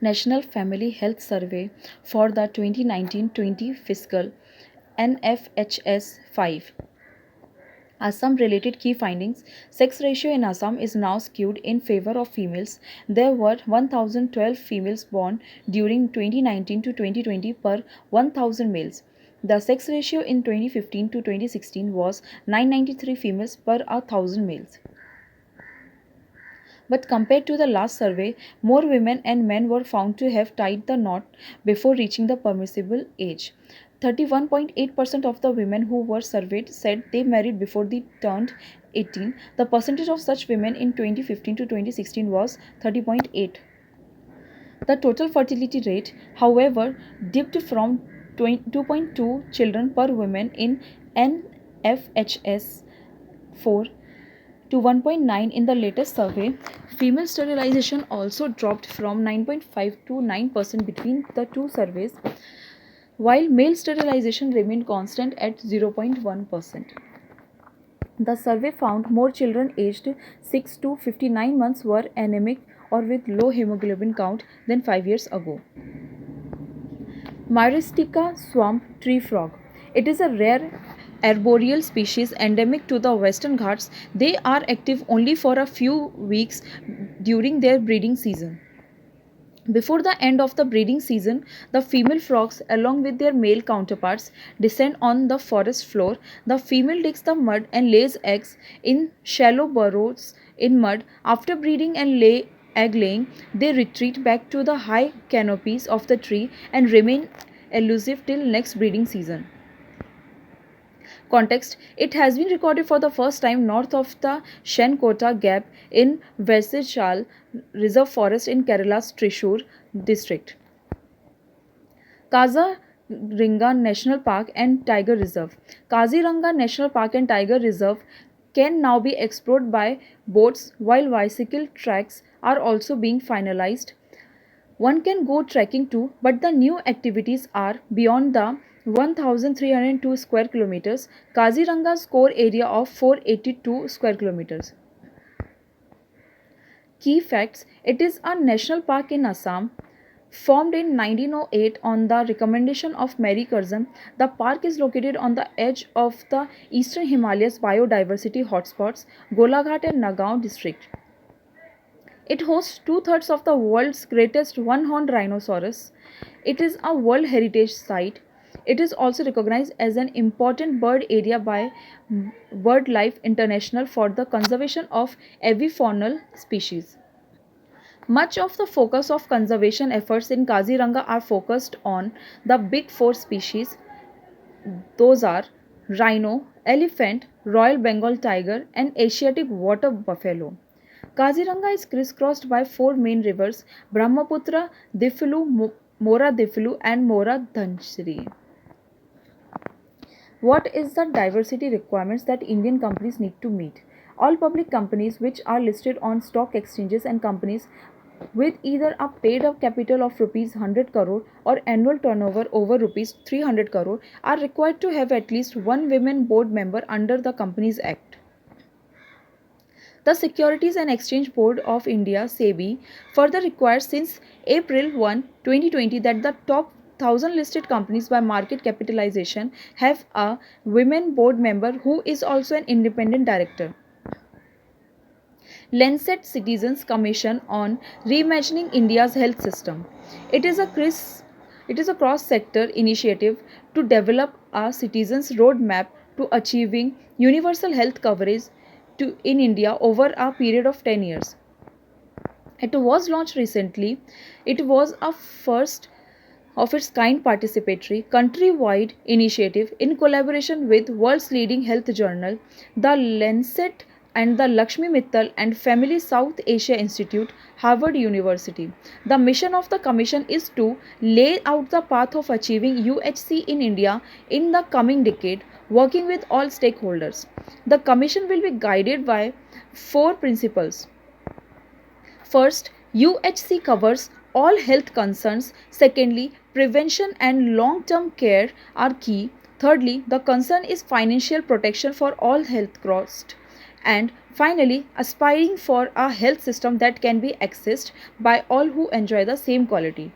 National Family Health Survey for the 2019-20 fiscal NFHS 5. Assam related key findings. Sex ratio in Assam is now skewed in favor of females. There were 1012 females born during 2019 to 2020 per 1000 males. The sex ratio in 2015 to 2016 was 993 females per 1000 males. But compared to the last survey, more women and men were found to have tied the knot before reaching the permissible age. 31.8% of the women who were surveyed said they married before they turned 18. The percentage of such women in 2015 to 2016 was 30.8. The total fertility rate, however, dipped from 2.2 children per woman in NFHS 4 to 1.9 in the latest survey. Female sterilization also dropped from 9.5 to 9% between the two surveys, while male sterilization remained constant at 0.1%. The survey found more children aged 6 to 59 months were anemic or with low hemoglobin count than 5 years ago. Myristica swamp tree frog. It is a rare arboreal species endemic to the Western Ghats. They are active only for a few weeks during their breeding season. Before the end of the breeding season, the female frogs, along with their male counterparts, descend on the forest floor. The female digs the mud and lays eggs in shallow burrows in mud. After breeding and egg laying, they retreat back to the high canopies of the tree and remain elusive till next breeding season. Context: it has been recorded for the first time north of the Shenkota Gap in Versachal Reserve Forest in Kerala's Thrissur district. Kaziranga National Park and Tiger Reserve. Kaziranga National Park and Tiger Reserve can now be explored by boats, while bicycle tracks are also being finalized. One can go trekking too, but the new activities are beyond the 1302 square kilometers, Kaziranga's core area of 482 square kilometers. Key facts: it is a national park in Assam. Formed in 1908 on the recommendation of Mary Curzon, the park is located on the edge of the Eastern Himalayas biodiversity hotspots, Golaghat and Nagaon district. It hosts two-thirds of the world's greatest one-horned rhinoceros. It is a World Heritage Site. It is also recognized as an important bird area by BirdLife International for the conservation of avifaunal species. Much of the focus of conservation efforts in Kaziranga are focused on the big four species. Those are rhino, elephant, Royal Bengal tiger, and Asiatic water buffalo. Kaziranga is crisscrossed by four main rivers: Brahmaputra, Difilu, Mora Difilu, and Mora Dhansiri. What is the diversity requirements that Indian companies need to meet? All public companies which are listed on stock exchanges and companies with either a paid up capital of rupees 100 crore or annual turnover over rupees 300 crore are required to have at least one women board member under the Companies Act. The Securities and Exchange Board of India (SEBI) further requires since April 1, 2020 that the top 1000 listed companies by market capitalization have a women board member who is also an independent director. Lancet Citizens Commission on Reimagining India's Health System. It is a cross-sector initiative to develop a citizens' roadmap to achieving universal health coverage in India over a period of 10 years. It was launched recently. It was a first of its kind participatory country-wide initiative in collaboration with world's leading health journal, The Lancet, and the Lakshmi Mittal and Family South Asia Institute, Harvard University. The mission of the commission is to lay out the path of achieving UHC in India in the coming decade, working with all stakeholders. The commission will be guided by four principles. First, UHC covers all health concerns. Secondly, prevention and long-term care are key. Thirdly, the concern is financial protection for all health costs. And finally, aspiring for a health system that can be accessed by all who enjoy the same quality.